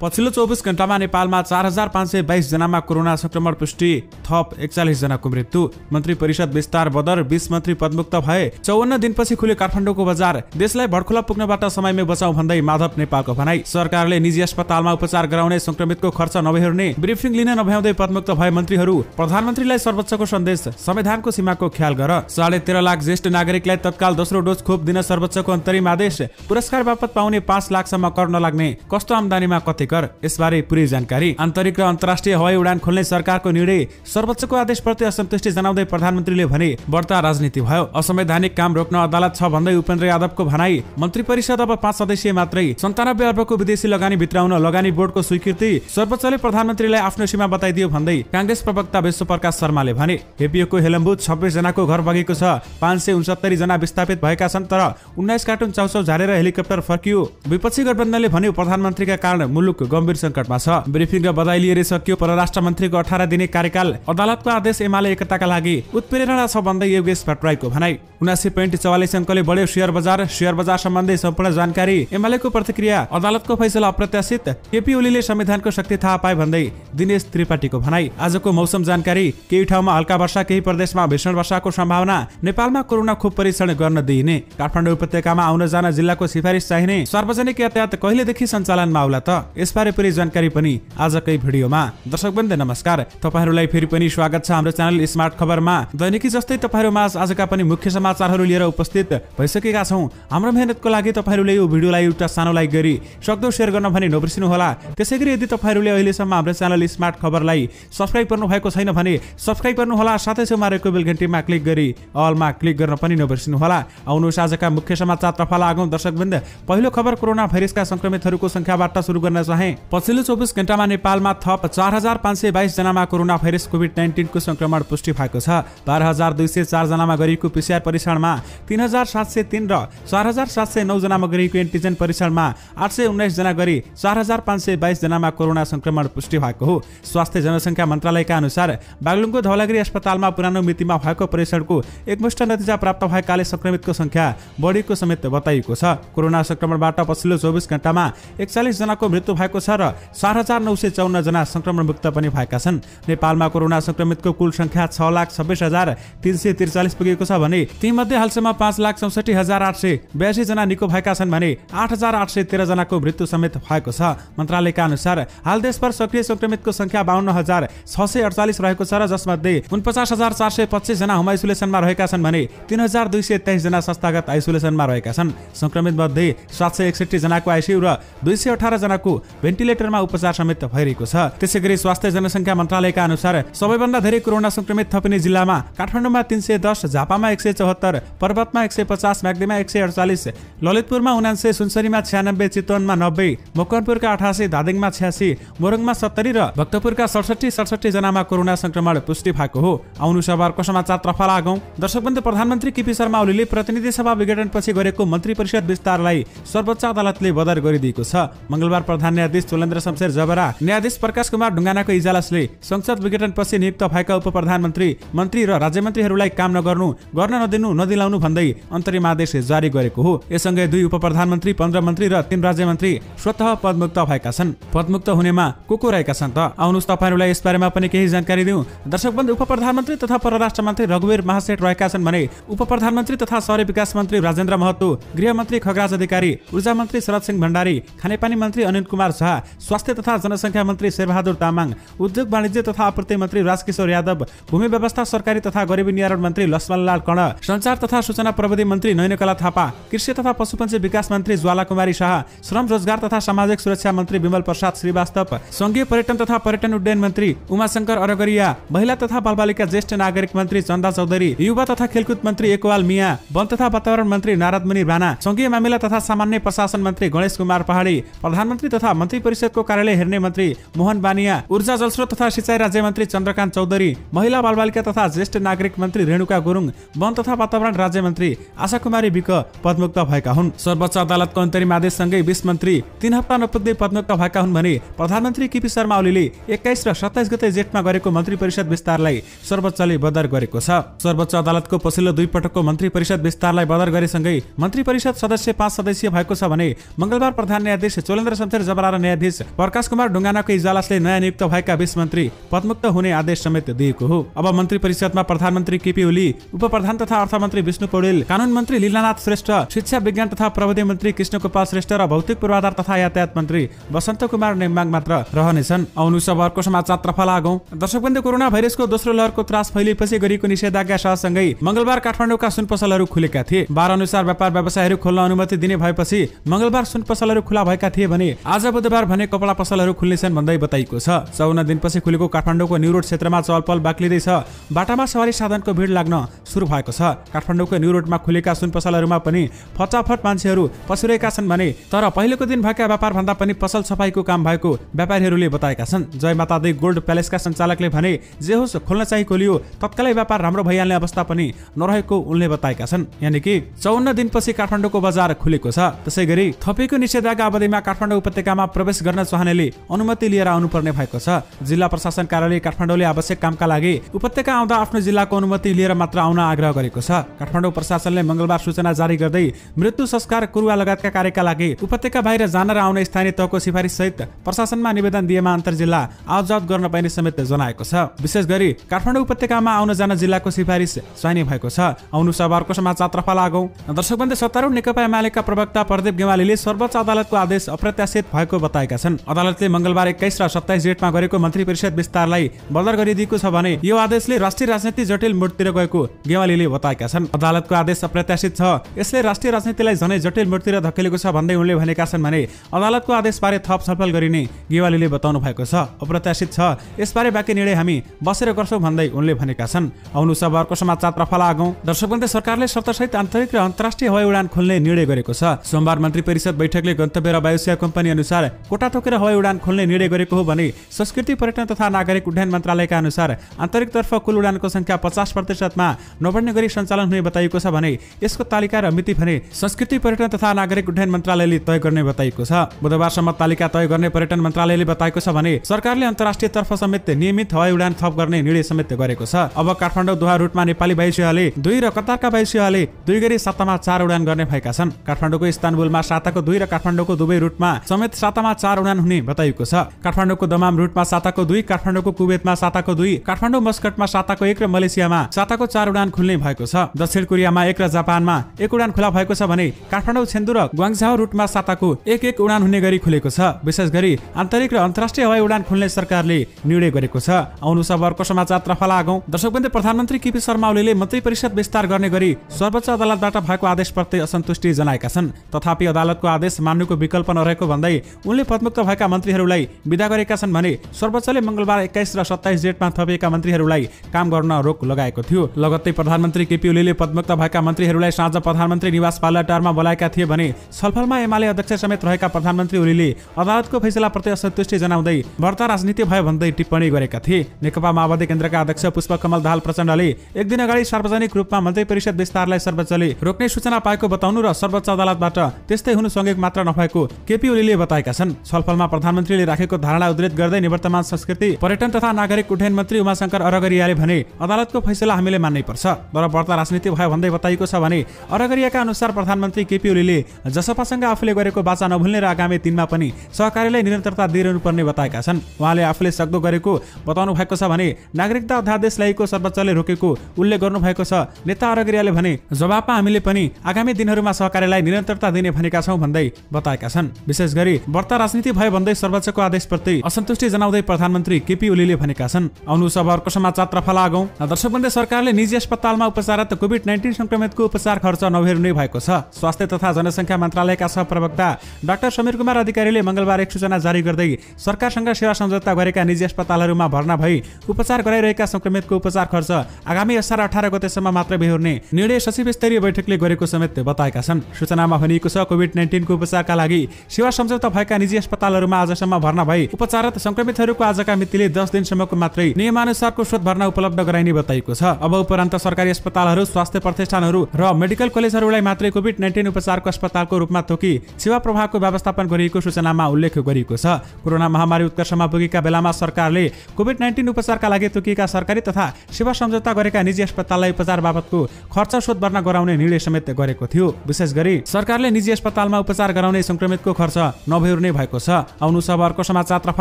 पछिल्लो 24 घण्टामा नेपालमा 4522 जनामा कोरोना संक्रमण पुष्टि, थप 41 जनाको मृत्यु। मन्त्री परिषद विस्तार बदर, 20 मन्त्री पदमुक्त भए। 54 दिनपछि खुल्यो काठमाडौँको बजार। देशलाई भड्खुला पुग्नबाट समयमै बचाउ भन्दै माधव नेपालको भनाई। सरकारले निजी अस्पतालमा उपचार गराउने संक्रमितको खर्च नबेहोर्ने, ब्रिफिङ लिन नभ्याउँदै पदमुक्त भए मन्त्रीहरू। प्रधानमन्त्रीलाई सर्वोच्चको सन्देश, संविधानको सीमाको ख्याल गर। 13.5 लाख ज्येष्ठ नागरिकलाई तत्काल दोस्रो डोज खोप दिन सर्वोच्चको अन्तरिम आदेश। पुरस्कार बापत पाउने 5 लाखसम्म कर नलाग्ने, कस्तो आम्दानीमा कति कर, यसबारे पूरै जानकारी। आन्तरिक र अन्तर्राष्ट्रिय हवाई उडान खोल्ने सरकारको निर्णय। सर्वोच्चको आदेशप्रति असन्तुष्टि जनाउँदै प्रधानमन्त्रीले भने बढ्ता राजनीति भयो, असंवैधानिक काम रोक्न अदालत छ भन्दै उपेन्द्र यादवको भनाई। मन्त्री परिषद अब 5 सदस्यीय मात्रै। 97 अर्बको विदेशी लगानी भित्राउन लगानी बोर्डको स्वीकृति। सर्वोच्चले प्रधानमन्त्रीलाई आफ्नो सीमा बताइदियो भन्दै कांग्रेस प्रवक्ता विश्वप्रकाश शर्माले भने। एपीओको हेलम्बुत 26 जनाको घर बगेको छ। 569 जना विस्थापित भएका छन्, तर 19 कार्टुन चाउचाउ झारेर हेलिकप्टर फर्कियो। विपक्षी गठबन्धनले भन्यो प्रधानमन्त्रीका कारण मुलुक गम्भीर संकटमा छ। ब्रिफिङ र बधाई लिएर सकियो परराष्ट्र मन्त्रीको 18 दिने कार्यकाल। अदालतको आदेश एमाले एकताका लागि उत्प्रेरणा छ भन्दै योगेश भट्टराईको भनाई। 79.44 अङ्कले बढ्यो शेयर बजार सम्बन्धी सम्पूर्ण जानकारी। एमालेको प्रतिक्रिया, अदालतको फैसला अप्रत्याशित। केपी ओलीले संविधानको शक्ति थाहा पाए भन्दै दिनेश त्रिपाठीको भनाई। आजको मौसम जानकारी, केही ठाउँमा हल्का वर्षा, केही प्रदेशमा भीषण वर्षाको सम्भावना। नेपालमा कोरोना खोप परीक्षण गर्न दिइने। काठमाडौँ उपत्यकामा आउन जान जिल्लाको सिफारिस चाहिने। सार्वजनिक यातायात कहिलेदेखि सञ्चालनमा आउला त, यसबारे पूरै जानकारी पनि आजकै भिडियोमा। दर्शकवृन्द नमस्कार, तपाईहरुलाई फेरि पनि स्वागत छ हाम्रो च्यानल स्मार्ट खबरमा। दैनिकी जस्तै तपाईहरुमाझ आजका पनि मुख्य समाचारहरू लिएर उपस्थित भइसकेका छौं। हाम्रो मेहनतको लागि तपाईहरुले यो भिडियोलाई एउटा सानो लाइक गरी सक्दो शेयर गर्न भने नबिर्सिनु होला। त्यसैगरी यदि तपाईहरुले अहिलेसम्म हाम्रो च्यानल स्मार्ट खबरलाई सब्स्क्राइब गर्नु भएको छैन भने सब्स्क्राइब गर्नु होला। साथै छेउमा रहेको बेल घण्टीमा क्लिक गरी अलमा क्लिक गर्न पनि नबिर्सिनु होला। आउनुहोस् आजका मुख्य समाचारतर्फ लागौं। दर्शकवृन्द, पहिलो खबर कोरोना भाइरसका संक्रमितहरूको संख्याबाट सुरु गर्न चाहे। पछिल्लो 24 घण्टामा नेपालमा थप 4522 जनामा कोरोना भाइरस कोभिड-19 को संक्रमण पुष्टि भएको छ। 12204 जनामा गरिएको पीसीआर परीक्षणमा 3703 र 4709 जनामा गरिएको एन्टिजेन परीक्षणमा 819 जना गरी 4522 जनामा कोरोना संक्रमण पुष्टि भएको हो। स्वास्थ्य जनसंख्या मन्त्रालयका अनुसार बागलुङको धवलागिरी अस्पतालमा पुरानो मितिमा भएको परीक्षणको एकमुष्ट नतिजा प्राप्त भएकाले संक्रमितको संख्या बढेको समेत बताइएको छ। कोरोना संक्रमणबाट पछिल्लो 24 घण्टामा 41 जनाको मृत्यु भएको छ र 4954 जना संक्रमण मुक्त पनि भएका छन्। नेपालमा कोरोना संक्रमितको कुल संख्या 6,26,343 पुगेको छ भने तीमध्ये हालसम्म 5,64,882 जना निको भएका छन् भने 8,813 जनाको मृत्यु समेत भएको छ। मन्त्रालयका अनुसार हाल देशभर सक्रिय संक्रमितको संख्या 52,648 रहेको छ र जसमध्ये 49,425 जना होम आइसोलेसनमा रहेका छन् भने 3,223 जना संस्थागत आइसोलेसनमा रहेका छन्। संक्रमित मध्ये 761 जनाको आइसियु र 218 जनाको भेन्टिलेटरमा उपचार समेत भइरहेको छ। त्यसैगरी स्वास्थ्य जनसंख्या मन्त्रालयका अनुसार सबैभन्दा धेरै कोरोना संक्रमित थपिने जिल्लामा काठमाडौँमा 310, झापामा 174, पर्वतमा 150, म्याग्दीमा 148, ललितपुरमा 79, सुनसरीमा 96, चितवनमा 90, मकवानपुरका 88, धादिङमा 86, मोरङमा 70 र भक्तपुरका 67 जनामा कोरोना संक्रमण पुष्टि भएको हो। आउनु खबरको समाचारतर्फ लागौं। दर्शकवृन्द, प्रधानमन्त्री केपी शर्मा ओलीले प्रतिनिधि सभा विघटनपछि गरेको मन्त्री परिषद विस्तारलाई सर्वोच्च अदालतले बदर गरिदिएको छ। मंगलबार प्रधान न्यायाधीश चोलेन्द्र शमशेर जबरा, न्यायाधीश प्रकाश कुमार ढुङ्गानाको इजलासले संसद विघटनपछि नियुक्त भएका उप प्रधानमन्त्री, मन्त्री र राज्यमन्त्रीहरूलाई काम गर्न नदिनु, नदिलाउनु भन्दै अन्तरिम आदेश जारी गरेको हो। यससँगै 2 उप प्रधानमन्त्री, 15 मन्त्री र 3 राज्यमन्त्री स्वतः पदमुक्त भएका छन्। पदमुक्त हुनेमा को रहेका छन् त? आउनुहोस् तपाईहरुलाई यसबारेमा पनि केही जानकारी दिउँ। दर्शकवृन्द, उप प्रधानमन्त्री तथा परराष्ट्र मन्त्री रघुवीर महासेठ रहेका छन् भने उप प्रधानमन्त्री तथा शहरी विकास मन्त्री राजेन्द्र महतो, गृहमन्त्री खगराज अधिकारी, ऊर्जा मन्त्री शरद सिंह भण्डारी, खानेपानी मन्त्री अनिल कुमार शाह, स्वास्थ्य तथा जनसंख्या मन्त्री शेरबहादुर तामाङ, उद्योग वाणिज्य तथा आपूर्ति मन्त्री राजकिशोर यादव, भूमि व्यवस्था सरकारी तथा गरिबी निवारण मन्त्री लक्ष्मणलाल कर्ण, सञ्चार तथा सूचना प्रविधि मन्त्री नयनकला थापा, कृषि तथा पशुपन्छी विकास मन्त्री ज्वाला कुमारी शाह, श्रम रोजगार तथा सामाजिक सुरक्षा मन्त्री विमल प्रसाद श्रीवास्तव, संघीय पर्यटन तथा पर्यटन उड्डयन मन्त्री उमाशंकर अरगरिया, महिला तथा बालबालिका ज्येष्ठ नागरिक मन्त्री चन्दा चौधरी, युवा तथा खेलकुद मन्त्री एकवाल मिया, वन तथा वातावरण मन्त्री नारद मुनि राणा, संघीय मामिला तथा सामान्य प्रशासन मन्त्री गणेश कुमार पहाडी, प्रधानमन्त्री तथा मन्त्री परिषदको कार्यालय हेर्ने मन्त्री मोहन बानिया, ऊर्जा जलस्रोत तथा सिंचाई राज्य मन्त्री चन्द्रकान्त चौधरी, महिला बालबालिका तथा ज्येष्ठ नागरिक मन्त्री रेणुका गुरुङ, वन तथा वातावरण राज्य मन्त्री आशा कुमारी विक पदमुक्त भएका हुन्। सर्वोच्च अदालतको अन्तरिम आदेशसँगै 20 मन्त्री 3 हप्ता नपुग्दै पदमुक्त भएका हुन् भने प्रधानमन्त्री केपी शर्मा ओलीले 21 र 27 गते जेठमा गरेको मन्त्री परिषद विस्तारलाई सर्वोच्चले बदर गरेको छ। सर्वोच्च अदालतको पछिल्लो 2 पटकको मन्त्री परिषद विस्तारलाई बदर गरेसँगै मन्त्री परिषद सदस्य 5 सदस्यीय भएको छ भने मंगलबार प्रधान न्यायाधीश चोलेन्द्र शमशेर जबरा र र न्यायाधीश प्रकाश कुमार ढुङ्गानाको इजलासले नयाँ नियुक्त भएका 20 मन्त्री पदमुक्त हुने आदेश समेत दिएको हो। अब मन्त्री परिषदमा प्रधानमन्त्री केपी ओली, उप प्रधान तथा अर्थमन्त्री विष्णु पौडेल, कानून मन्त्री लीलानाथ श्रेष्ठ, शिक्षा विज्ञान तथा प्रविधि मन्त्री कृष्णगोपाल श्रेष्ठ र भौतिक पूर्वाधार तथा यातायात मन्त्री बसन्त कुमार नेम्बाङ मात्र रहनेछन्। आउनु सबहरुको समाचारतर्फ लागौं। दर्शकवृन्द, कोरोना भाइरसको दोस्रो लहरको त्रास फैलिएपछि गरिएको निषेधाज्ञा सहसँगै मंगलबार काठमाडौँका सुन पसलहरू खुलेका थिए। 12 अनुसार व्यापार व्यवसायहरू खोल्न अनुमति दिने भएपछि मंगलबार सुन पसलहरू खुला भएका थिए भने आज बुधबार भने कपडा पसलहरू खुल्नेछन् भन्दै बताइएको छ। 54 दिनपछि खुलेको काठमाडौँको न्यू रोड क्षेत्रमा चहलपहल बाक्लिँदैछ। बाटामा सवारी साधनको भिड लाग्न सुरु भएको छ। काठमाडौँको न्यू रोडमा खुलेका सुन पसलहरूमा पनि फटाफट मान्छेहरू पसिरहेका छन् भने तर पहिलेको दिन भएका व्यापार भन्दा पनि पसल सफाईको काम भएको व्यापारीहरूले बताएका छन्। जय माता दी गोल्ड प्यालेसका सञ्चालकले भने जे होस् खोल्न चाहिँ खोलियो, तत्कालै व्यापार राम्रो भइहाल्ने अवस्था पनि नरहेको उनले बताएका छन्। यानि कि 54 दिनपछि काठमाडौँको बजार खुलेको छ। त्यसैगरी थपिएको निषेधाज्ञा अवधिमा काठमाडौँ उपत्यकामा प्रवेश गर्न चाहनेले अनुमति लिएर आउनुपर्ने भएको छ। जिल्ला प्रशासन कार्यालय काठमाडौँले आवश्यक कामका लागि उपत्यका आउँदा आफ्नो जिल्लाको अनुमति लिएर मात्र आउन आग्रह गरेको छ। काठमाडौँ प्रशासनले मंगलबार सूचना जारी गर्दै मृत्यु संस्कार कुरुवा लगायतका कार्यका लागि उपत्यका बाहिर जान र आउने स्थानीय तहको सिफारिस सहित प्रशासनमा निवेदन दिएमा अन्तर्जिल्ला आवजावत गर्न पाइने समेत जनाएको छ। विशेष गरी काठमाडौँ उपत्यकामा आउन जान जिल्लाको सिफारिस चाहिने भएको छ। आउनु सबहरुको समाचारतर्फ लागौं। दर्शकवृन्द, सत्तारूढ नेकपा एमालेका प्रवक्ता प्रदीप गेवालीले सर्वोच्च अदालतको आदेश अप्रत्याशित भएको बताएका छन्। अदालतले मंगलबार 21 र 27 जेठमा गरेको मन्त्री परिषद विस्तारलाई बदर गरिदिएको छ भने यो आदेशले राष्ट्रिय राजनीति जटिल मोडतिर गएको गेवालीले बताएका छन्। अदालतको आदेश अप्रत्याशित छ, यसले राष्ट्रिय राजनीतिलाई झनै जटिल मोडतिर धकेलेको छ भन्दै उनले भनेका छन् भने अदालतको आदेशबारे थप छलफल गरिने गेवालीले बताउनु भएको छ। अप्रत्याशित छ, यसबारे बाँकी निर्णय हामी बसेर गर्छौं भन्दै उनले भनेका छन्। आउनु सबहरुको समाचारतर्फ लागौं। दर्शकवृन्द, सरकारले शर्तसहित आन्तरिक र अन्तर्राष्ट्रिय हवाई उडान खोल्ने निर्णय गरेको छ। सोमबार मन्त्री परिषद बैठकले गन्तव्य र वायुसेवा कम्पनी अनुसार कोटा तोकेर हवाई उडान खोल्ने निर्णय गरेको हो भने संस्कृति पर्यटन तथा नागरिक उड्डयन मन्त्रालयका अनुसार आन्तरिकतर्फ कुल उडानको संख्या 50% मा नबढ्ने गरी सञ्चालन हुने बताइएको छ भने यसको तालिका र मिति भने संस्कृति पर्यटन तथा नागरिक उड्डयन मन्त्रालयले तय गर्ने बताइएको छ। बुधबारसम्म तालिका तय गर्ने पर्यटन मन्त्रालयले बताएको छ भने सरकारले अन्तर्राष्ट्रिय तर्फ समेत नियमित हवाई उडान थप गर्ने निर्णय समेत गरेको छ। अब काठमाडौँ दोहा रुटमा नेपाली वायुसेवाले 2 र कतारका वायुसेवाले 2 गरी सातामा 4 उडान गर्ने भएका छन्। काठमाडौँको इस्तानबुलमा साताको 2 र काठमाडौँको दुबई रुटमा समेत सातामा 4 उडान हुने बताइएको छ। काठमाडौँको दमाम रुटमा साताको 2, काठमाडौँको कुवेतमा साताको 2, काठमाडौँ मस्कटमा साताको 1 र मलेसियामा साताको 4 उडान खुल्ने भएको छ। दक्षिण कोरियामा 1 र जापानमा 1 उडान खुला भएको छ भने काठमाडौँ छेन्दु र ग्वाङझाओ रुटमा साताको 1 उडान हुने गरी खुलेको छ। विशेष गरी आन्तरिक र अन्तर्राष्ट्रिय हवाई उडान खुल्ने सरकारले निर्णय गरेको छ। आउनु सबहरुको समाचारतर्फ लागौं। दर्शकवृन्द, प्रधानमन्त्री केपी शर्मा ओलीले मन्त्री परिषद विस्तार गर्ने गरी सर्वोच्च अदालतबाट भएको आदेशप्रति असन्तुष्टि जनाएका छन्। तथापि अदालतको आदेश मान्नुको विकल्प नरहेको भन्दै उनले पदमुक्त भएका मन्त्रीहरूलाई बिदा गरेका छन् भने सर्वोच्चले मंगलबार 21 र 27 जेठमा थपिएका मन्त्रीहरूलाई काम गर्न रोक लगाएको थियो। लगत्तै प्रधानमन्त्री केपी ओलीले पदमुक्त भएका मन्त्रीहरूलाई साँझ प्रधानमन्त्री निवास पार्लाटारमा बोलाएका थिए भने छलफलमा एमाले अध्यक्ष समेत रहेका प्रधानमन्त्री ओलीले अदालतको फैसलाप्रति असन्तुष्टि जनाउँदै बढ्ता राजनीति भयो भन्दै टिप्पणी गरेका थिए। नेकपा माओवादी केन्द्रका अध्यक्ष पुष्पकमल दाहाल प्रचण्डले एक दिन अगाडि सार्वजनिक रूपमा मन्त्री परिषद विस्तारलाई सर्वोच्चले रोक्ने सूचना पाएको बताउनु र सर्वोच्च अदालतबाट त्यस्तै हुनु सँगै मात्र नभएको केपी ओलीले बताएका छन्। छलफलमा प्रधानमन्त्रीले राखेको धारणा उद्धृत गर्दै निवर्तमान संस्कृति पर्यटन तथा नागरिक उड्डयन मन्त्री उमाशंकर अरगरियाले भने अदालतको फैसला हामीले मान्नै पर्छ, तर बढ्ता राजनीति भयो भन्दै बताइएको छ भने अरगरियाका अनुसार प्रधानमन्त्री केपी ओलीले जसपासँग आफूले गरेको वाचा नभुल्ने र आगामी दिनमा पनि सहकारीलाई निरन्तरता दिइरहनुपर्ने बताएका छन्। उहाँले आफूले सक्दो गरेको बताउनु भएको छ भने नागरिकता अध्यादेश ल्याएको सर्वोच्चले रोकेको उल्लेख गर्नु भएको छ। नेता अरगरियाले भने जवाफमा हामीले पनि आगामी दिनहरूमा सहकारीलाई निरन्तरता दिने भनेका छौं भन्दै बताएका छन्। विशेष गरी बढ्ता राजनीति भयो भन्दै सर्वोच्चको आदेशप्रति असन्तुष्टि जनाउँदै प्रधानमन्त्री केपी ओलीले भनेका छन्। आउनु सबहरुको समाचारतर्फ लागौं। दर्शकवृन्द, सरकारले निजी अस्पतालमा उपचाररत कोभिड-19 संक्रमितको उपचार खर्च नहेर्ने भएको छ। स्वास्थ्य तथा जनसंख्या मन्त्रालयका सहप्रवक्ता डाक्टर समीर कुमार अधिकारीले मंगलबार एक सूचना जारी गर्दै सरकारसँग सेवा सम्झौता गरेका निजी अस्पतालहरूमा भर्ना भई उपचार गराइरहेका संक्रमितको उपचार खर्च आगामी असार 18 गतेसम्म मात्र बेहोर्ने निर्णय सचिव स्तरीय बैठकले गरेको समेत बताएका छन्। सूचनामा भनिएको छ कोभिड-19 को उपचारका लागि सेवा सम्झौता भएका निजी अस्पतालहरूमा आजसम्म भर्ना भई उपचाररत संक्रमितहरूको आजका मितिले 10 दिनसम्मको मात्रै नियमानुसारको शोध भर्ना उपलब्ध गराइने बताइएको छ। अब उपरान्त सरकारी अस्पतालहरू, स्वास्थ्य प्रतिष्ठानहरू र मेडिकल कलेजहरूलाई मात्रै कोभिड-19 उपचारको अस्पतालको रूपमा तोकी सेवा प्रवाहको व्यवस्थापन गरिएको सूचनामा उल्लेख गरिएको छ। कोरोना महामारी उत्कर्षमा पुगेका बेलामा सरकारले कोभिड-19 उपचारका लागि तोकिएका सरकारी तथा सेवा सम्झौता गरेका निजी अस्पताललाई उपचार बाबतको खर्च शोध भर्ना गराउने निर्णय समेत गरेको थियो। विशेष गरी सरकारले निजी अस्पतालमा उपचार गराउने संक्रमितको खर्च नभए बेहोर्ने भएको छ। आउनु सब अर्को समाचारतर्फ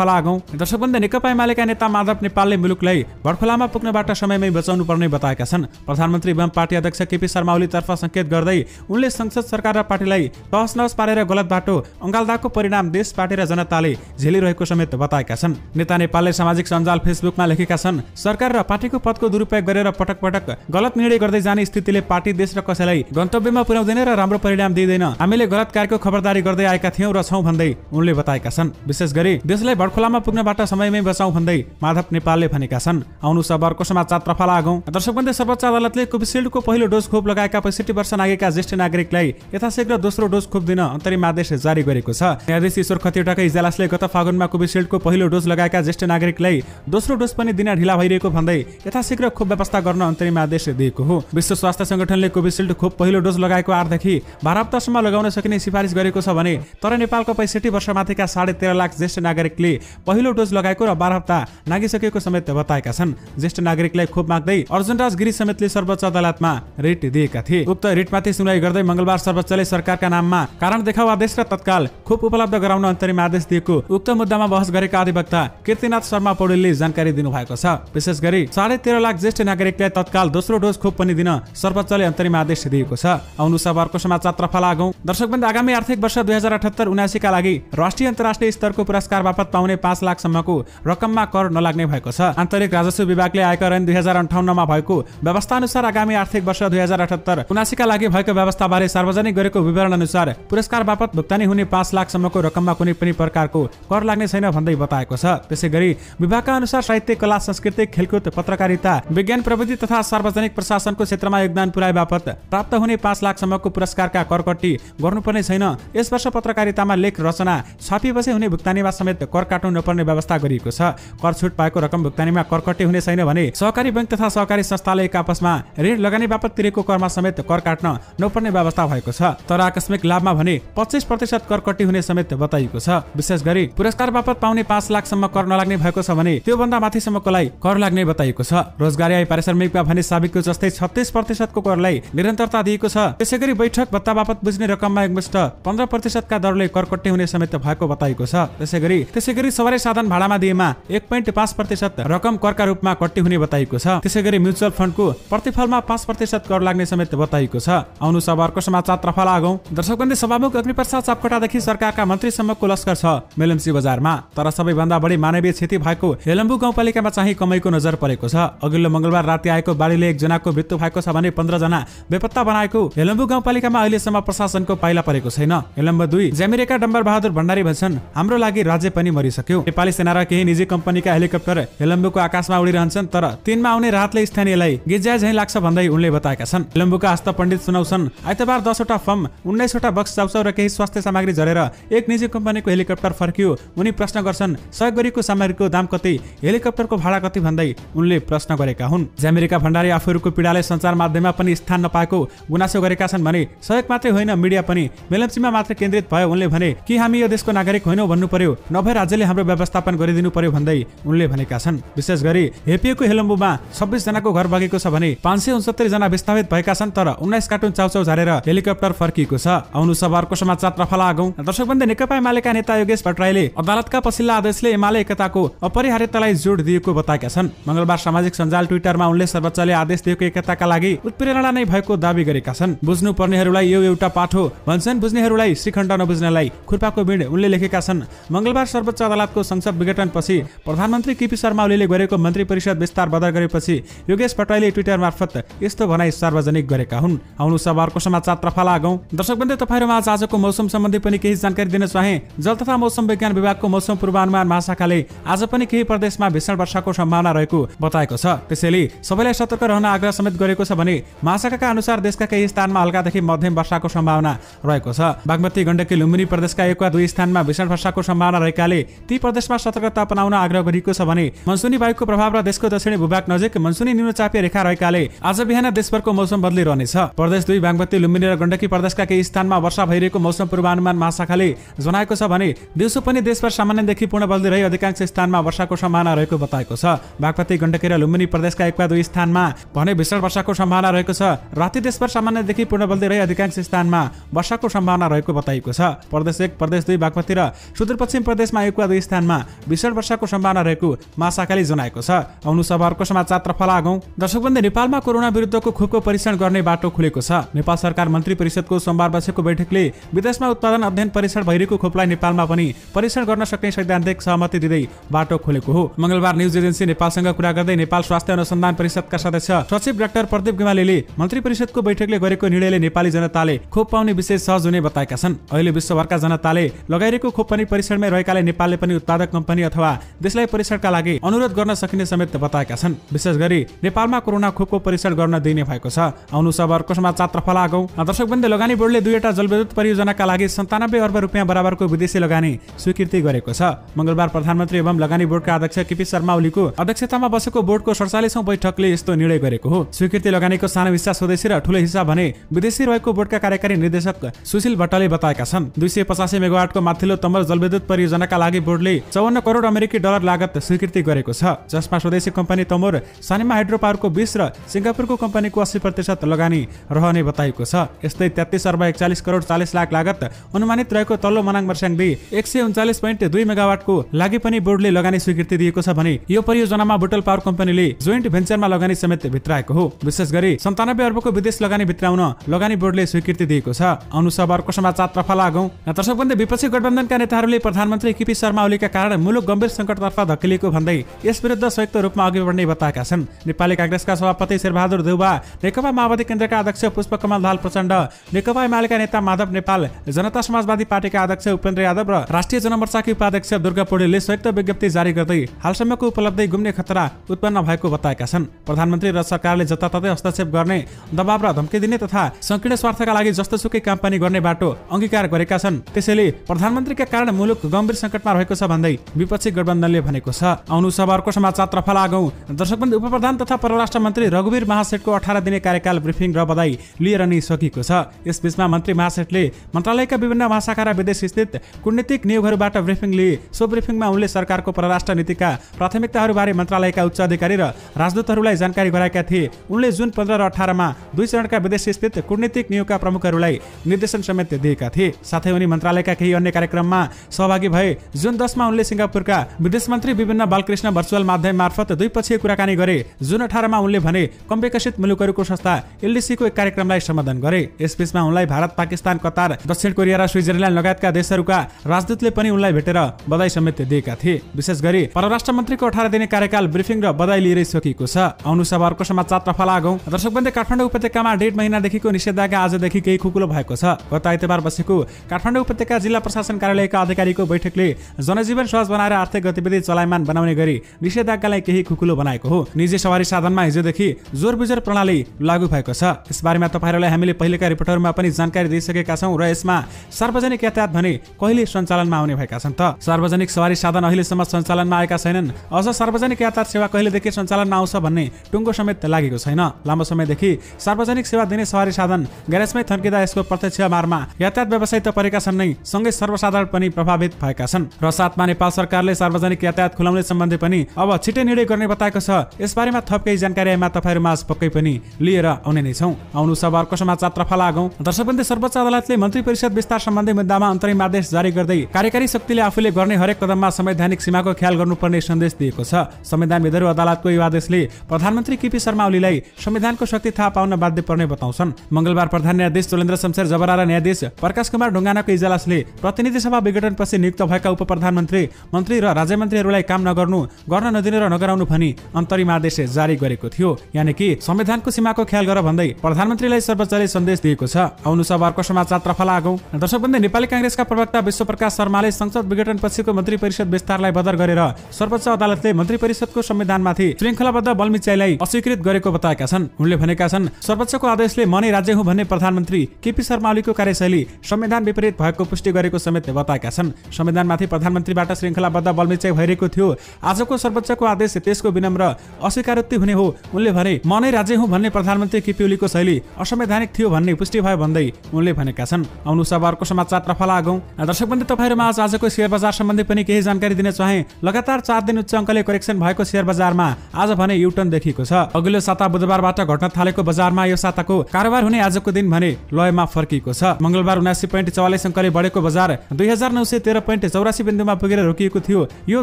लागौं। दर्शकवृन्द, नेकपा एमालेका नेता माधव नेपालले मुलुकलाई बडखोलामा पुग्नबाट समयमै बचाउनु पर्ने बताएका छन्। प्रधानमन्त्री एवं पार्टी अध्यक्ष केपी शर्मा ओलीतर्फ संकेत गर्दै उनले संसद सरकार र पार्टीलाई तहस नहस पारेर गलत बाटो अङ्गाल्दाको परिणाम देश पार्टी र जनताले झेलिरहेको समेत बताएका छन्। नेता नेपालले सामाजिक सञ्जाल फेसबुकमा लेखेका छन्, सरकार र पार्टीको पदको दुरुपयोग गरेर पटक पटक गलत निर्णय गर्दै जाने स्थितिले पार्टी देश र कसैलाई गन्तव्यमा पुर्याउँदैन र राम्रो परिणाम दिँदैन। हामीले गलत कार्यको खबरदारी गर्दै आएका थियौं र छौं भन्दै उनले बताएका छन्। विशेष गरी देशलाई बडखोलामा पुग्नबाट समयमै बचाउँ भन्दै माधव नेपालले भनेका छन्। आउनु सब अर्को समाचारतर्फ लागौं। दर्शकवृन्द, सर्वोच्च अदालतले कोभिसिल्डको पहिलो डोज खोप लगाएका 65 वर्ष नागेका ज्येष्ठ नागरिकलाई यथाशीघ्र दोस्रो डोज खोप दिन अन्तरिम आदेश जारी गरेको छ। न्यायाधीश ईश्वर खतिवटाका इजलासले गत फागुनमा कोभिसिल्डको पहिलो डोज लगाएका ज्येष्ठ नागरिकलाई दोस्रो डोज पनि दिन ढिला भइरहेको भन्दै यथाशीघ्र खोप व्यवस्था गर्न अन्तरिम आदेश दिएको हो। विश्व स्वास्थ्य संगठनले कोभिसिल्ड खोप पहिलो डोज लगाएको 8 देखि 12 हप्तासम्म लगाउन सकिने सिफारिस गरेको छ भने तर नेपालको 65 वर्षमाथिका 13.5 लाख ज्येष्ठ नागरिकले पहिलो डोज लगाएको र 12 हप्ता नागिसकेको समेत बताएका छन्। ज्येष्ठ नागरिकलाई खोप माग्दै अर्जुनराज गिरी समेतले सर्वोच्च अदालतमा रिट दिएका थिए। उक्त रिटमाथि सुनवाई गर्दै मंगलबार सर्वोच्चले सरकारका नाममा कारण देखाउ आदेश र तत्काल खोप उपलब्ध गराउन अन्तरिम आदेश दिएको उक्त मुद्दामा बहस गरेका अधिवक्ता कीर्तिनाथ शर्मा पौडेलले जानकारी दिनुभएको छ। विशेष गरी 13.5 लाख ज्येष्ठ नागरिकलाई तत्काल दोस्रो डोज खोप पनि दिन सर्वोच्चले अन्तरिम आदेश दिएको छ। आउनु सब अर्को समाचारतर्फ लागौं। दर्शकवृन्द, आगामी आर्थिक वर्ष 2078-79 का लागि राष्ट्रिय अन्तर्राष्ट्रिय स्तरको पुरस्कार बापत पाउने 5 लाखसम्मको रकममा कर नलाग्ने भएको छ। आन्तरिक राजस्व विभागले आयकर ऐन 2058 मा भएको व्यवस्था अनुसार आगामी आर्थिक वर्ष 2078-79 का लागि भएको व्यवस्थाबारे सार्वजनिक गरेको विवरण अनुसार पुरस्कार बापत भुक्तानी हुने 5 लाखसम्मको रकममा कुनै पनि प्रकारको कर लाग्ने छैन भन्दै बताएको छ। त्यसैगरी विभागका अनुसार साहित्य, कला, संस्कृति, खेलकुद, पत्रकारिता, विज्ञान प्रविधि तथा सार्वजनिक प्रशासनको क्षेत्रमा योगदान पुर्याए बापत प्राप्त हुने 5 लाखसम्मको पुरस्कारका करकट्टी गर्नुपर्ने छैन। यस वर्ष पत्रकारितामा लेख रचना छापिएपछि हुने भुक्तानीमा समेत कर काट्नु नपर्ने व्यवस्था गरिएको छ। कर छुट पाएको रकम भुक्तानीमा करकट्टी हुने छैन भने सहकारी बैंक तथा सहकारी संस्थाले एक आपसमा ऋण लगानी बापत तिरेको करमा समेत कर काट्न नपर्ने व्यवस्था भएको छ। तर आकस्मिक लाभमा भने 25% करकट्टी हुने समेत बताइएको छ। विशेष गरी पुरस्कार बापत पाउने 5 लाखसम्म कर नलाग्ने भएको छ भने त्यो भन्दा माथिसम्मकोलाई कर लाग्ने बताइएको छ। रोजगारी आय पारिश्रमिकमा भने साबिकको जस्तै 36% को करलाई निरन्तरता दिएको छ। त्यसैगरी बैठक भत्ता बापत बुझ्ने रकममा एकमुष्ट 15% का दरले करकट्टी हुने समेत भएको बताइएको छ। त्यसैगरी सवारी साधन भाडामा दिएमा 1.5% रकम करका रूपमा कट्टी हुने बताइएको छ। त्यसैगरी म्युचुअल फन्डको प्रतिफलमा 5% कर लाग्ने समेत बताइएको छ। आउनु सब अर्को समाचारतर्फ लागौं। दर्शकवृन्द, सभामुख अग्निप्रसाद सापकोटादेखि सरकारका मन्त्रीसम्मको लस्कर छ मेलम्ची बजारमा। तर सबैभन्दा बढी मानवीय क्षति भएको हेलम्बु गाउँपालिकामा चाहिँ कमैको नजर परेको छ। अघिल्लो मंगलबार राति आएको बाढीले 1 जनाको मृत्यु भएको छ भने 15 जना बेपत्ता बनाएको हेलम्बु गाउँपालिकामा अहिलेसम्म प्रशासनको पाइला परेको छैन। हेलम्बु 2 ज्यामिरेका डम्बर बहादुर भण्डारी भन्छन्, हाम्रो लागि राज्य पनि मरिसक्यो। नेपाली सेना र केही निजी कम्पनीका हेलिकप्टर हेलम्बुको आकाशमा उडिरहन्छन् तर तिनमा आउने रातले स्थानीयलाई गिज्या झैं लाग्छ भन्दै उनले बताएका छन्। हेलम्बुका हस्त पण्डित सुनाउँछन्, आइतबार 10 वटा फर्म, 19 वटा बक्स चाउचाउ र केही स्वास्थ्य सामग्री झरेर एक निजी कम्पनीको हेलिकप्टर फर्कियो। उनी प्रश्न गर्छन्, सहयोग गरेको सामग्रीको दाम कति, हेलिकप्टरको भाडा कति भन्दै उनले प्रश्न गरेका हुन्। ज्यामिरेका भण्डारी आफूहरूको पीडाले सञ्चार माध्यममा पनि स्थान नपाएको गुनासो गरेका छन् भने सहयोग मात्रै होइन मिडिया पनि मेलम्चीमा मात्र केन्द्रित भयो। उनले भने कि हामी यो देशको नागरिक होइनौ भन्नु पर्यो, नभए राज्यले हाम्रो व्यवस्थापन गरिदिनु पर्यो भन्दै उनले भनेका छन्। विशेष गरी हेपिएको हेलम्बुमा 26 जनाको घर बगेको छ भने 569 जना विस्थापित भएका छन् तर 19 कार्टुन चाउचाउ झारेर हेलिकप्टर फर्किएको छ। आउनु सब अर्को समाचारतर्फ लागौं। दर्शकवृन्द, नेकपा एमालेका नेता योगेश भट्टराईले अदालतका पछिल्ला आदेशले एमाले एकताको अपरिहार्यतालाई जोड दिएको बताएका छन्। मंगलबार सामाजिक सञ्जाल ट्विटरमा उनले सर्वोच्चले आदेश दिएको एकताका लागि उत्प्रेरणा नै भएको दावी गरेका छन्। बुझ्नु पर्नेहरूलाई यो एउटा पाठ हो भन्छन्, बुझ्नेहरूलाई श्रीखण्ड, नबुझ्नेलाई खुर्पाको बिँड, उनले लेखेका छन्। मंगलबार सर्वोच्च अदालतको संसद विघटनपछि प्रधानमन्त्री केपी शर्मा ओलीले गरेको मन्त्री परिषद विस्तार बदर गरेपछि योगेश भट्टराईले ट्विटर मार्फत यस्तो भनाई सार्वजनिक गरेका हुन्। आउनु सब अर्को समाचारतर्फ लागौं। दर्शकवृन्द, तपाईहरुमा आजको मौसम सम्बन्धी पनि केही जानकारी दिन चाहे। जल तथा मौसम विज्ञान विभागको मौसम पूर्वानुमान महाशाखाले आज पनि केही प्रदेशमा भीषण वर्षाको सम्भावना रहेको बताएको छ। त्यसैले सबैलाई सतर्क रहन आग्रह समेत गरेको छ भने महाशाखाका अनुसार देशका केही स्थानमा हल्कादेखि मध्यम वर्षाको सम्भावना रहेको छ। बागमती, गण्डकी, लुम्बिनी प्रदेशका 1 वा 2 स्थानमा भीषण वर्षाको सम्भावना रहेकाले ती प्रदेशमा सतर्कता अपनाउन आग्रह गरिएको छ भने मनसुनी वायुको प्रभाव र देशको दक्षिणी भूभाग नजिक मनसुनी निम्नचापीय रेखा रहेकाले आज बिहान देशभरको मौसम बदलिरहनेछ। प्रदेश 2, बागमती, लुम्बिनी र गण्डकी प्रदेशका केही स्थानमा वर्षा भइरहेको मौसम पूर्वानुमान महाशाखाले जनाएको छ भने दिउँसो पनि देशभर सामान्यदेखि पूर्ण बदली रही अधिकांश स्थानमा वर्षाको सम्भावना रहेको बताएको छ। बागमती, गण्डकी र लुम्बिनी प्रदेशका 1 वा 2 स्थानमा भने भीषण वर्षाको सम्भावना रहेको छ। राति देशभर सामान्यदेखि पूर्ण बदली रही अधिकांश स्थानमा वर्षाको सम्भावना रहेको बताइएको छ। प्रदेश 1, प्रदेश 2 2 बागमती र सुदूरपश्चिम प्रदेशमा 1 वा 2 स्थानमा भीषण वर्षाको सम्भावना रहेको महाशाखाले जनाएको छ। आउनु अब अर्को समाचारतर्फ लागौं। दर्शकवृन्द, नेपालमा कोरोना विरुद्धको खोपको परीक्षण गर्ने बाटो खुलेको छ। नेपाल सरकार मन्त्री परिषदको सोमबार बसेको बैठकले विदेशमा उत्पादन अध्ययन परीक्षण भइरहेको खोपलाई नेपालमा पनि परीक्षण गर्न सक्ने सैद्धान्तिक सहमति दिँदै बाटो खोलेको हो। मंगलबार न्युज एजेन्सी नेपालसँग कुरा गर्दै नेपाल स्वास्थ्य अनुसन्धान परिषदका सदस्य सचिव डाक्टर प्रदीप गेवालीले मन्त्री परिषदको बैठकले गरेको निर्णयले नेपाली जनताले खोप पाउने विशेष सहज हुने बताएका छन्। अहिले विश्वभरका जनताले लगाइरहेको खोप पनि परीक्षणमै रहेकाले नेपालले पनि उत्पादक कम्पनी अथवा देशलाई परीक्षणका लागि अनुरोध गर्न सकिने समेत बताएका छन्। विशेष गरी नेपालमा कोरोना खोपको परीक्षण गर्न दिइने भएको छ। आउनु अब अर्को समाचारतर्फ लागौं। दर्शकवृन्द, लगानी बोर्डले 2वटा जलविद्युत परियोजनाका लागि 97 अर्ब रुपियाँ बराबरको विदेशी लगानी स्वीकृति गरेको छ। मंगलबार प्रधानमन्त्री एवं लगानी बोर्डका अध्यक्ष केपी शर्मा ओलीको अध्यक्षतामा बसेको बोर्डको 47औं बैठकले यस्तो निर्णय गरेको हो। स्वीकृति लगानीको सानो हिस्सा स्वदेशी र ठूलो हिस्सा भने विदेशी रहेको बोर्डका कार्यकारी निर्देशक सुशील भट्टले बताएका छन्। 285 मेगावाटको माथिल्लो तम्बर जलविद्युत परियोजनाका लागि बोर्डले 54 करोड अमेरिकी डलर लागत स्वीकृति गरेको छ, जसमा स्वदेशी कम्पनी तमोर सानिमा हाइड्रो पावरको 20 र सिंगापुरको कम्पनीको 80% लगानी रहने बताइएको छ। यस्तै 33 अर्ब 41 करोड 40 लाख लागत अनुमानित रहेको तल्लो मनाङ मर्स्याङ 139.2 मेगावाटको लागि पनि बोर्डले लगानी स्वीकृति दिएको छ भने यो परियोजनामा बुटल पावर कम्पनीले जोइन्ट भेन्चरमा लगानी समेत भित्राएको हो। विशेष गरी 97 अर्बको विदेश लगानी भित्राउन लगानी बोर्डले स्वीकृति दिएको छ। आउनु अब अर्को समाचारतर्फ लागौं। दर्शकवृन्द, विपक्षी गठबन्धनका नेताहरूले प्रधानमन्त्री केपी शर्मा ओलीका कारण मुलुक गम्भीर संकटतर्फ धकेलिएको भन्दै यस विरुद्ध संयुक्त रूपमा अघि बढ्ने बताएका छन्। नेपाली कांग्रेसका सभापति शेरबहादुर देउवा, नेकपा माओवादी केन्द्रका अध्यक्ष पुष्पकमल दाहाल प्रचण्ड, नेकपा एमालेका नेता माधव नेपाल, जनता समाजवादी पार्टीका अध्यक्ष उपेन्द्र यादव र राष्ट्रिय जनमोर्चाकी उपाध्यक्ष दुर्गा पौडेलले संयुक्त विज्ञप्ति जारी गर्दै हालसम्मको उपलब्धि गुम्ने खतरा उत्पन्न भएको बताएका छन्। प्रधानमन्त्री र सरकारले जताततै हस्तक्षेप गर्ने, दबाव र धम्की दिने तथा संकीर्ण स्वार्थका लागि जस्तोसुकै काम पनि गर्ने बाटो अंगीकार गरेका छन्। त्यसैले प्रधानमन्त्रीका कारण मुलुक गम्भीर संकटमा रहेको छ भन्दै विपक्षी गठबन्धनले भनेको छ। आउनु अब अर्को समाचारतर्फ लागौं। दर्शकवृन्द, उपप्रधान तथा परराष्ट्र मन्त्री रघुवीर महासेठको 18 दिने कार्यकाल ब्रिफिङ र बधाई लिएर नै सकिएको छ। यसबीचमा मन्त्री महासेठले मन्त्रालयका विभिन्न महाशाखा र विदेश स्थित कूटनीतिक नियोगहरूबाट ब्रिफिङ लिए। सो ब्रिफिङमा उनले सरकारको परराष्ट्र नीतिका प्राथमिकताहरूबारे मन्त्रालयका उच्च अधिकारी र राजदूतहरूलाई जानकारी गराएका थिए। उनले जुन 15 र 18 मा 2 चरणका विदेश स्थित कूटनीतिक नियोगका प्रमुखहरूलाई निर्देशन समेत दिएका थिए। साथै उनी मन्त्रालयका केही अन्य कार्यक्रममा सहभागी भए। जुन 10 मा उनले सिंगापुरका विदेश मन्त्री विभिन्न बालकृष्ण भर्चुअल माध्यम मार्फत द्विपक्षीय कुराकानी गरे। जुन 18 मा उनले भने कम विकसित मुलुकहरूको संस्था एलडीसी को एक कार्यक्रमलाई सम्बोधन गरे। यसबीचमा उनलाई भारत, पाकिस्तान, कतार, दक्षिण कोरिया र स्विजरल्यान्ड लगायतका देशहरूका राजदूतले पनि उनलाई भेटेर बधाई समेत दिएका थिए। विशेष गरी परराष्ट्र मन्त्रीको 18 दिने कार्यकाल ब्रिफिङ र बधाई लिएरै सकिएको छ। आउनु अब अर्को समाचारतर्फ लागौं। दर्शकवृन्द, काठमाडौँ उपत्यकामा 1.5 महिनादेखिको निषेधाज्ञा आजदेखि केही खुकुलो भएको छ। गत आइतबार बसेको काठमाडौँ उपत्यका जिल्ला प्रशासन कार्यालयका अधिकारीको बैठकले जनजीवन सहज बनाएर आर्थिक गतिविधि चलायमान बनाउने गरी निषेधाज्ञालाई केही खुकुलो बनाएको हो। निजी सवारी साधनमा हिजोदेखि जोर बिजोर प्रणाली लागू भएको छ। यसबारेमा तपाईहरुलाई हामीले पहिलेका रिपोर्टहरुमा पनि जानकारी दिइसकेका छौं र यसमा सार्वजनिक यातायात भने कहिले सञ्चालनमा आउने भएका छन् त। सार्वजनिक सवारी साधन अहिलेसम्म सञ्चालनमा आएका छैनन्। अझ सार्वजनिक यातायात सेवा कहिलेदेखि सञ्चालनमा आउँछ भन्ने टुङ्गो समेत लागेको छैन। लामो समयदेखि सार्वजनिक सेवा दिने सवारी साधन ग्यारेजमै थन्किँदा यसको प्रत्यक्ष मारमा यातायात व्यवसायी त परेका छन् नै, सँगै सर्वसाधारण पनि प्रभावित भएका छन्। र साथमा नेपाल सरकारले सार्वजनिक यातायात खुलाउने सम्बन्धी पनि अब छिटै निर्णय गर्ने बताएको छ। यसबारेमा थप केही जानकारीमा तपाईहरुमाझ पक्कै पनि लिएर आउने नै छौं। आउनु अब अर्को समाचारतर्फ लागौं। दर्शकवृन्द, सर्वोच्च अदालतले मन्त्री परिषद विस्तार सम्बन्धी मुद्दामा अन्तरिम आदेश जारी गर्दै कार्यकारी शक्तिले आफूले गर्ने हरेक कदममा संवैधानिक सीमाको ख्याल गर्नुपर्ने सन्देश दिएको छ। संविधानविदहरू अदालतको यो आदेशले प्रधानमन्त्री केपी शर्मा ओलीलाई संविधानको शक्ति थाहा पाउन बाध्य पर्ने बताउँछन्। मंगलबार प्रधान न्यायाधीश चोलेन्द्र शमशेर जबरा र न्यायाधीश प्रकाश कुमार ढुङ्गानाको इजलासले प्रतिनिधि सभा विघटनपछि नियुक्त भएका उप प्रधानमन्त्री, मन्त्री र राज्यमन्त्रीहरूलाई काम नगर्नु, गर्न नदिनु र नगराउनु भनी अन्तरिम आदेश जारी गरेको थियो। यानि कि संविधानको सीमाको ख्याल गर भन्दै प्रधानमन्त्रीलाई सर्वोच्चले सन्देश दिएको छ। आउनु अब अर्को समाचारतर्फ लागौं। दर्शकवृन्द, नेपाली कांग्रेसका प्रवक्ता विश्वप्रकाश शर्माले संसद विघटनपछिको मन्त्री परिषद विस्तारलाई बदर गरेर सर्वोच्च अदालतले मन्त्री परिषदको संविधानमाथि श्रृङ्खलाबद्ध बलमिचाइलाई अस्वीकृत गरेको बताएका छन्। उनले भनेका छन्, सर्वोच्चको आदेशले म नै राज्य हुँ भन्ने प्रधानमन्त्री केपी शर्मा ओलीको कार्यशैली संविधान विपरीत भएको पुष्टि गरेको समेत बताएका छन्। संविधानमाथि प्रधानमन्त्रीबाट श्रृङ्खलाबद्ध बलमिचाइ भइरहेको थियो। आजको सर्वोच्चको आदेश त्यसको विनम्र अस्वीकारोक्ति हुने हो। उनले भने म नै राज्य हुँ भन्ने प्रधानमन्त्री केपी ओलीको शैली असंवैधानिक थियो भन्ने पुष्टि भयो भन्दै उनले भनेका छन्। आउनु अब अर्को समाचारतर्फ लागौं। दर्शकवृन्द, तपाईहरुमा आजको शेयर बजार सम्बन्धी पनि केही जानकारी दिन चाहे। लगातार 4 दिन उच्च अंकले करेक्सन भएको शेयर बजारमा आज भने युटर्न देखिएको छ। अघिल्लो साता बुधबारबाट घट्न थालेको बजारमा यो साताको कारोबार हुने आजको दिन भने लयमा फर्किएको छ। मंगलबार 79.44 अंकले बढेको बजार 2913.84 बिन्दुमा पुगेर रोकिएको थियो। यो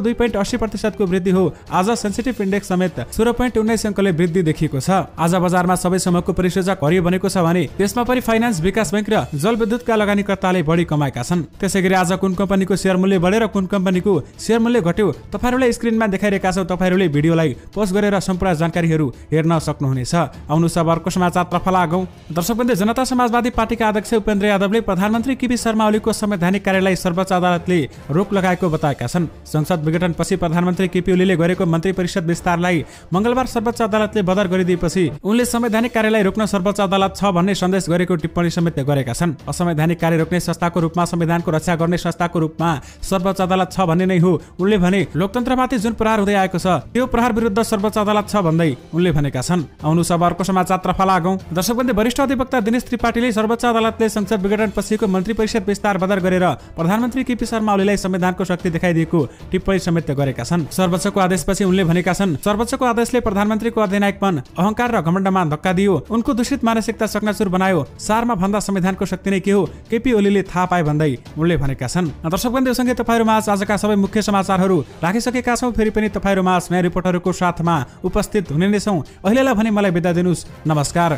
2.80% को वृद्धि हो। आज सेन्सिटिभ इन्डेक्स समेत 0.19 अङ्कले वृद्धि देखिएको छ। आज बजारमा सबै समूहको परियोजना हरियो बनेको छ भने त्यसमा पनि फाइनान्स, विकास बैंक र जलविद्युतका लगानीकर्ताले बढी कमाएका छन्। त्यसैगरी आज कुन कम्पनीको शेयर मूल्य बढेर कुन कम्पनीको शेयर मूल्य घट्यो तपाईहरुले स्क्रिनमा देखाइरहेका छौ। तपाईहरुले भिडियोलाई पोस्ट गरेर सम्पूर्ण जानकारीहरू हेर्न सक्नुहुनेछ। आउनु अब अर्को समाचारतर्फ लागौं। दर्शकवृन्द, जनता समाजवादी पार्टीका अध्यक्ष उपेन्द्र यादवले प्रधानमन्त्री केपी शर्मा ओलीको संवैधानिक कार्यलाई सर्वोच्च अदालतले रोक लगाएको बताएका छन्। संसद विघटनपछि प्रधानमन्त्री केपी ओलीले गरेको मन्त्री परिषद विस्तारलाई मंगलबार सर्वोच्च अदालतले बदर गरिदिएपछि उनले संवैधानिक कार्यलाई रोक्न सर्वोच्च अदालत छ भन्ने सन्देश गरेको टिप्पणी समेत गरेका छन्। असंवैधानिक कार्य रोक्ने संस्थाको रूपमा संविधानको रक्षा गर्ने संस्थाको रूपमा सर्वोच्च अदालत छ भन्ने नै हो। उनले भने लोकतन्त्रमाथि जुन प्रहार हुँदै आएको छ त्यो प्रहार विरुद्ध सर्वोच्च अदालत छ भन्दै उनले भनेका छन्। आउनु अब अर्को समाचारतर्फ लागौं। दर्शकवृन्द, वरिष्ठ अधिवक्ता दिनेश त्रिपाठीले सर्वोच्च अदालतले संसद विघटनपछिको मन्त्री परिषद विस्तार बदर गरेर प्रधानमन्त्री केपी शर्मा ओलीलाई संविधानको शक्ति देखाइदिएको टिप्पणी समेत गरेका छन्। सर्वोच्चको आदेशपछि उनले भनेका छन्, सर्वोच्चको आदेशले प्रधानमन्त्रीको अधिनायकपन, अहंकार र घमण्डमा धक्का दियो, उनको दूषित मानसिकता चकनाचुर बनायो। सारमा भन्दा संविधानको शक्ति नै के हो केपी ओलीले थाहा पाए भन्दै उनले भनेका छन्। दर्शकवृन्द, यो सँगै तपाईहरुमा आजका सबै मुख्य समाचारहरू राखिसकेका छौं। फेरि पनि तपाईहरुमा नयाँ रिपोर्टहरूको साथमा उपस्थित हुने नै छौं। अहिलेलाई भने मलाई बिदा दिनुस्। नमस्कार।